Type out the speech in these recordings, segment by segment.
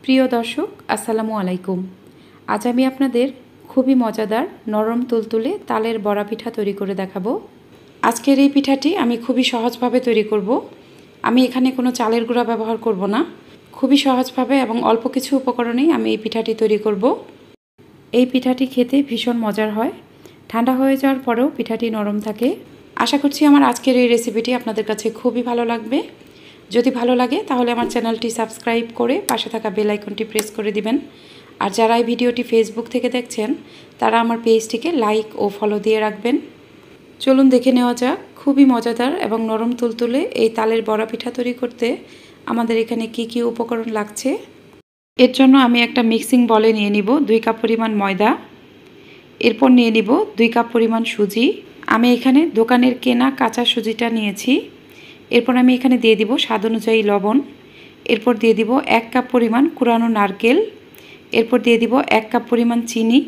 প্রিয় দর্শক আসসালামু আলাইকুম। আজ আমি আপনাদের খুবই মজাদার নরম তুলতুলে তালের বড়া পিঠা তৈরি করে দেখাবো। আজকের এই পিঠাটি আমি খুবই সহজভাবে তৈরি করব। আমি এখানে কোনো চালের গুঁড়া ব্যবহার করব না। খুবই সহজভাবে এবং অল্প কিছু উপকরণেই আমি এই পিঠাটি তৈরি করব। এই পিঠাটি খেতে ভীষণ মজার হয়। ঠান্ডা হয়ে যাওয়ার পরেও পিঠাটি নরম থাকে। আশা করছি আমার আজকের এই রেসিপিটি আপনাদের কাছে খুবই ভালো লাগবে। যদি ভালো লাগে তাহলে আমার চ্যানেলটি সাবস্ক্রাইব করে পাশে থাকা বেল আইকনটি প্রেস করে দিবেন। আর যারা এই ভিডিওটি ফেসবুক থেকে দেখছেন তারা আমার পেজটিকে লাইক ও ফলো দিয়ে রাখবেন। চলুন দেখে নেওয়া যাক খুবই মজাদার এবং নরম তুলতুলে এই তালের বড়া পিঠা তৈরি করতে আমাদের এখানে কি কি উপকরণ লাগছে। এর জন্য আমি একটা মিক্সিং বলে নিয়ে নিব 2 কাপ পরিমাণ ময়দা। এরপর নিয়ে নিব 2 কাপ পরিমাণ সুজি। আমি এখানে দোকানের কেনা কাঁচা সুজিটা নিয়েছি। এরপর আমি এখানে দিয়ে দিব স্বাদ অনুযায়ী লবণ। এরপর দিয়ে দিব 1 কাপ পরিমাণ কুড়ানো নারকেল। এরপর দিয়ে দিব 1 কাপ পরিমাণ চিনি।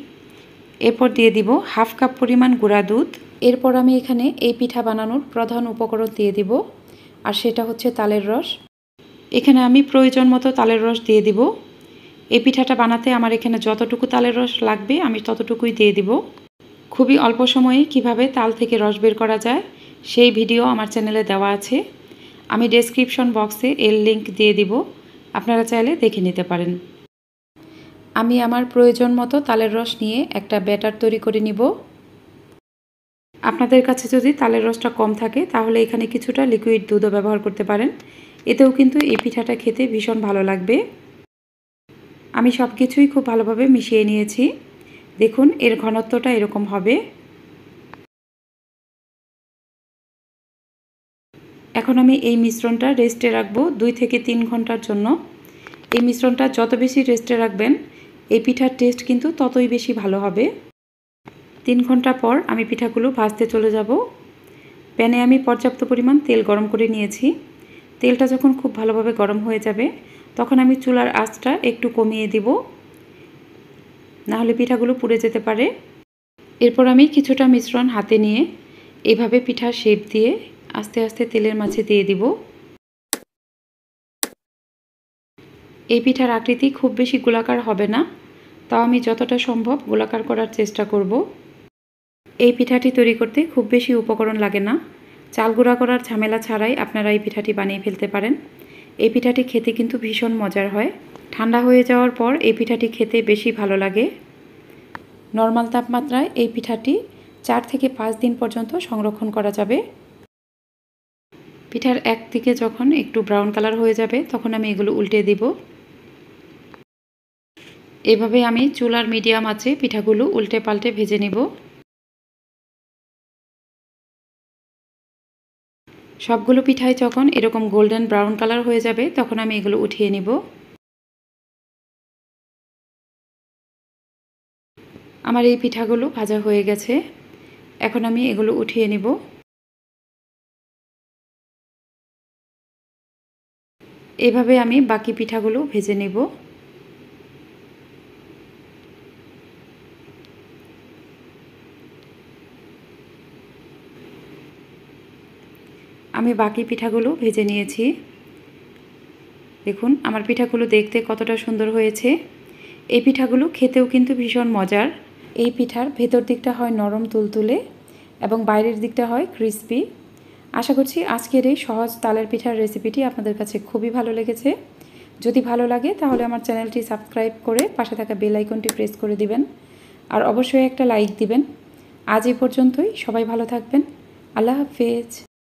এরপর দিয়ে দিব হাফ কাপ পরিমাণ গুঁড়া দুধ। এরপর আমি এখানে এই পিঠা বানানোর প্রধান উপকরণ দিয়ে দিব, আর সেটা হচ্ছে তালের রস। এখানে আমি প্রয়োজন মতো তালের রস দিয়ে দিব। এই পিঠাটা বানাতে আমার এখানে যতটুকু তালের রস লাগবে আমি ততটুকুই দিয়ে দিব। খুবই অল্প সময়ে কিভাবে তাল থেকে রস বের করা যায় সেই ভিডিও আমার চ্যানেলে দেওয়া আছে। আমি ডেসক্রিপশন বক্সে এর লিংক দিয়ে দিব, আপনারা চাইলে দেখে নিতে পারেন। আমি আমার প্রয়োজন মতো তালের রস নিয়ে একটা ব্যাটার তৈরি করে নিব। আপনাদের কাছে যদি তালের রসটা কম থাকে তাহলে এখানে কিছুটা লিকুইড দুধও ব্যবহার করতে পারেন। এতেও কিন্তু এই পিঠাটা খেতে ভীষণ ভালো লাগবে। আমি সব কিছুই খুব ভালোভাবে মিশিয়ে নিয়েছি। দেখুন এর ঘনত্বটা এরকম হবে। এখন আমি এই মিশ্রণটা রেস্টে রাখবো 2 থেকে 3 ঘন্টার জন্য। এই মিশ্রণটা যত বেশি রেস্টে রাখবেন এই পিঠার টেস্ট কিন্তু ততই বেশি ভালো হবে। 3 ঘন্টা পর আমি পিঠাগুলো ভাজতে চলে যাব। প্যানে আমি পর্যাপ্ত পরিমাণ তেল গরম করে নিয়েছি। তেলটা যখন খুব ভালোভাবে গরম হয়ে যাবে তখন আমি চুলার আঁচটা একটু কমিয়ে দিব, নাহলে পিঠাগুলো পুড়ে যেতে পারে। এরপর আমি কিছুটা মিশ্রণ হাতে নিয়ে এইভাবে পিঠার শেপ দিয়ে আস্তে আস্তে তেলের মাঝে দিয়ে দিব। এই পিঠার আকৃতি খুব বেশি গোলাকার হবে না, তাও আমি যতটা সম্ভব গোলাকার করার চেষ্টা করব। এই পিঠাটি তৈরি করতে খুব বেশি উপকরণ লাগে না। চাল গুঁড়া করার ঝামেলা ছাড়াই আপনারা এই পিঠাটি বানিয়ে ফেলতে পারেন। এই পিঠাটি খেতে কিন্তু ভীষণ মজার হয়। ঠান্ডা হয়ে যাওয়ার পর এই পিঠাটি খেতে বেশি ভালো লাগে। নর্মাল তাপমাত্রায় এই পিঠাটি 4 থেকে 5 দিন পর্যন্ত সংরক্ষণ করা যাবে। পিঠার একদিকে যখন একটু ব্রাউন কালার হয়ে যাবে তখন আমি এগুলো উল্টে দিব। এভাবে আমি চুলার মিডিয়াম আঁচে পিঠাগুলো উল্টে পাল্টে ভেজে নেব। সবগুলো পিঠাই যখন এরকম গোল্ডেন ব্রাউন কালার হয়ে যাবে তখন আমি এগুলো উঠিয়ে নিব। আমার এই পিঠাগুলো ভাজা হয়ে গেছে। এখন আমি এগুলো উঠিয়ে নিব। এভাবে আমি বাকি পিঠাগুলো ভেজে নেব। আমি বাকি পিঠাগুলো ভেজে নিয়েছি। দেখুন আমার পিঠাগুলো দেখতে কতটা সুন্দর হয়েছে। এই পিঠাগুলো খেতেও কিন্তু ভীষণ মজার। এই পিঠার ভেতর দিকটা হয় নরম তুলতুলে এবং বাইরের দিকটা হয় ক্রিস্পি। আশা করছি আজকের এই সহজ তালের পিঠার রেসিপিটি আপনাদের কাছে খুবই ভালো লেগেছে। যদি ভালো লাগে তাহলে আমার চ্যানেলটি সাবস্ক্রাইব করে পাশে থাকা বেল আইকনটি প্রেস করে দিবেন, আর অবশ্যই একটা লাইক দিবেন। আজ এই পর্যন্তই। সবাই ভালো থাকবেন। আল্লাহ হাফেজ।